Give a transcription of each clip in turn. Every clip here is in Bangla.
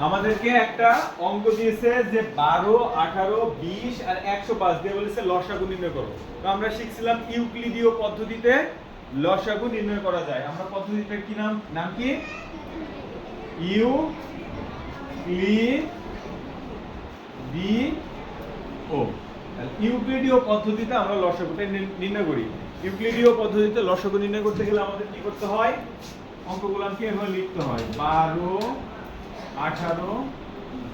আমাদেরকে একটা অঙ্ক দিয়েছে যে 12, 18, 20 আর 105 দিয়ে বলেছে লসাগু নির্ণয় করো। তো আমরা শিখছিলাম ইউক্লিডীয় পদ্ধতিতে লসাগু নির্ণয় করা যায়। আমরা পদ্ধতিটার কি নাম কি? ইউক্লিডীয়। ইউক্লিডীয় পদ্ধতিতে আমরা লসাগুটা নির্ণয় করি। ইউক্লিডীয় পদ্ধতিতে লসাগু নির্ণয় করতে গেলে আমাদের কি করতে হয়? অঙ্কগুলোকে এভাবে লিখতে হয় 12, 18,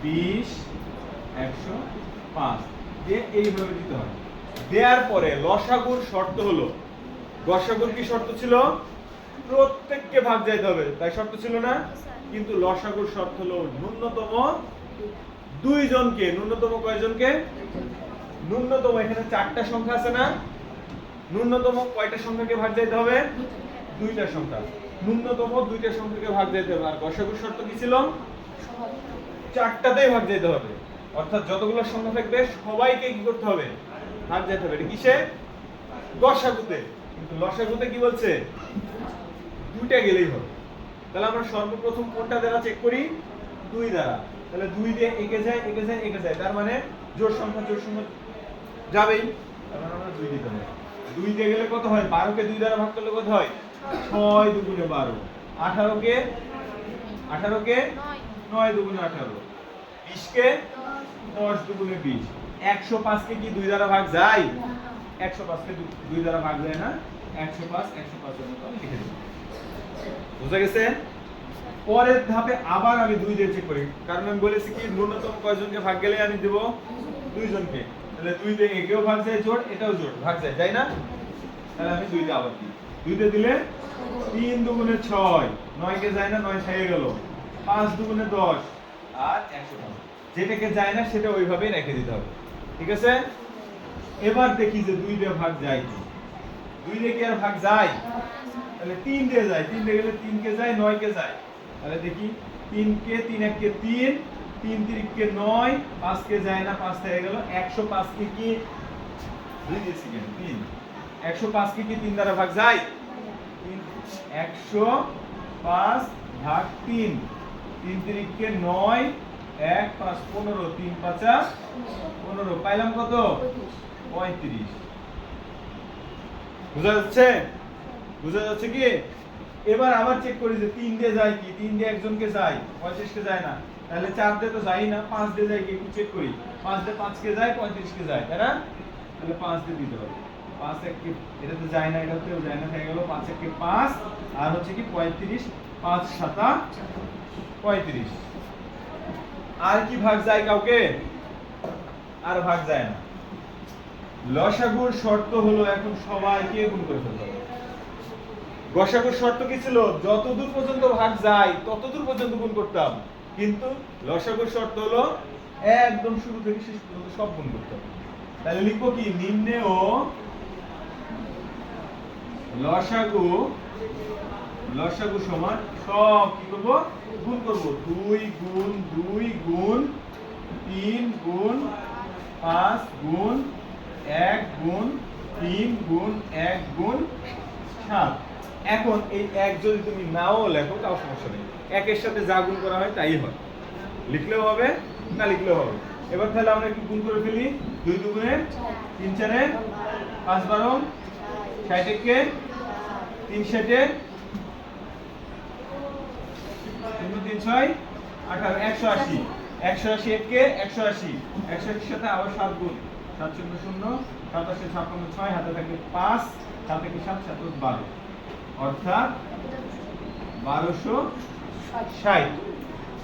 20, 105 দিয়ে এইভাবে দিতে হয়। দেওয়ার পরে লসাগুর শর্ত হলো, গসাগুর কি শর্ত ছিল? প্রত্যেককে ভাগ যাইতে হবে, তাই শর্ত ছিল না? কিন্তু লসাগুর শর্ত হলো ন্যূনতম 2 জনকে। ন্যূনতম কয়জনকে? ন্যূনতম এখানে 4টা সংখ্যা আছে না? ন্যূনতম কয়টা সংখ্যাকে ভাগ যাইতে হবে? 2টা সংখ্যা। ন্যূনতম 2টা সংখ্যাকে ভাগ যাইতে হবে। আর গসাগুর শর্ত কি ছিল? 4টাতেই ভাগ যাইতে হবে। অর্থাৎ যতগুলো সংখ্যা থাকবে সবাইকে কি করতে হবে? ভাগ যাইতে হবে। এটা কিসে? গসাগুতে। কিন্তু লসাগুতে কি বলছে? 2টা গেলেই হবে। তাহলে আমরা সর্বপ্রথম কোনটা দ্বারা চেক করি? 2 দ্বারা। তাহলে 2 দিয়ে একে যায়, একে যায়, একে যায়। তার মানে জোড় সংখ্যা যাবেই। তার মানে আমরা 2 দিতে হবে। 2 দিয়ে গেলে কত হয়? 12 কে 2 দ্বারা ভাগ করলে কত হয়? 6 দুগুণে 12। 18 কে 9 দুগুণে 18। 20 কে 10 দুগুণে 20। 105 কে কি 2 দ্বারা ভাগ যায়? 105 কে 2 দ্বারা ভাগ যায় না? 105 এর মতো লিখে দেব। বুঝা গেছে? পরের ধাপে আবার আমি 2 দিয়ে চেক করি, কারণ আমি বলেছি কি ন্যূনতম কয়জনকে ভাগ গেলে আমি দেব? 2 জনকে। তাহলে 2 দিয়ে একেও ভাগ যায় জোড়, এটাও জোড় ভাগ যায়, তাই না? তাহলে আমি 2 দিয়ে আবার দিই। 2 দিয়ে দিলে 3 দুগুণে 6, 9 কে যায় না? 9 ছাইয়ে গেল। 5 দুগুণে 10 আর 105। যেটাকে যায় না সেটা ওইভাবেই রেখে দিতে হবে। ঠিক আছে? এবার দেখি যে 2 দিয়ে ভাগ যায় কি? 2 দিয়ে কি আর ভাগ যায়? তাহলে 3 দিয়ে যায়। 3 দিয়ে গেলে 3 কে যায়, 9 কে যায়। তাহলে দেখি 3 কে 3 1 কে 3, 3 3 কে 9, 5 কে যায় না? 5 থেকে গেল। 105 কে কি 2 দিয়েছি কেন? 3। 105 কে কি 3 দ্বারা ভাগ যায়? 105 ভাগ 3। 3 3 কে 9, 1 5 15, 3 5 15। পাইলাম কত? 35। বুঝা যাচ্ছে? বুঝা যাচ্ছে কি? এবার আবার চেক করি যে 3 দিয়ে যায় কি? 3 দিয়ে একজনকে যায়, 35 কে যায় না। তাহলে 4 দিয়ে তো যায় না, 5 দিয়ে যায় কি? একটু চেক করি। 5 দিয়ে 5 কে যায়, 35 কে যায়, তাই না? তাহলে 5 দিয়ে দিতে হবে। 5 1 কে এটা তো যায় না, এটাতেও যায় না, হয়ে গেল 5 1 কে 5 আর হচ্ছে কি 35, 5 7 35। আর কি ভাগ যায় কাউকে? আর ভাগ যায় না। লসাগুর শর্ত হলো এখন সবাইকে গুণ করে ফেলতে হবে। গসাগুর শর্ত কি ছিল? যতদূর পর্যন্ত ভাগ যায় ততদূর পর্যন্ত গুণ করতাম। কিন্তু লসাগুর শর্ত হলো একদম শুরু থেকে শেষ পর্যন্ত সব গুণ করতে হবে। তাহলে লিখবো কি? নিম্নেও লসাগু সমান সব কি করব? গুণ করব। 2 গুণ 2 গুণ 3 গুণ 5 গুণ 1 গুণ 3 গুণ 1 গুণ 7। এখন এই 1 যদি তুমি নাও লেখো তাও সমস্যা নেই। 1 এর সাথে যা গুণ করা হয় তাই হয়। লিখলেও হবে, না লিখলেও হবে। এবার তাহলে আমরা একটু গুণ করে ফেলি। 2 দুগুণে 3 4 5 12 60 কে 3 60 3 3 6 18 180। 180 কে 180, 180 সাথে আবার 7 গুণ। 7 0 0 7 8 56 6 হাতে থাকবে 5, 7 কে 7 7 12, অর্থাৎ 1260।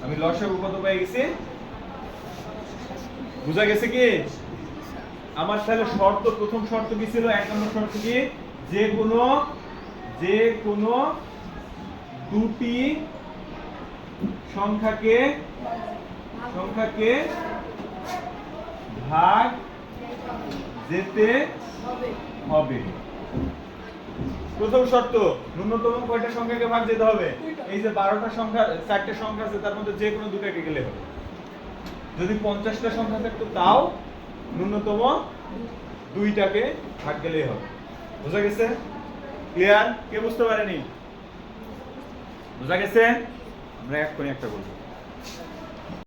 আমি লসাগু কত পেয়ে গেছি? বুঝা গেছে কি? আমার তাহলে শর্ত, প্রথম শর্ত কি ছিল? 1 নম্বর শর্ত কি? যে কোনো দুটি সংখ্যাকে ভাগ যেতে হবে। প্রথম শর্ত, ন্যূনতম কয়টা সংখ্যাকে ভাগ যেতে হবে? এই যে 12টা সংখ্যা, 4টা সংখ্যা আছে, তার মধ্যে যে কোনো দুটাকে গেলে হবে। যদি 50টা সংখ্যা থাকতো তাও ন্যূনতম 2টাকে ভাগ গেলেই হবে। বুঝা গেছে? ক্লিয়ার? কে বুঝতে পারেনি? বুঝা গেছে? আমরা এক্ষুনি একটা বলবো।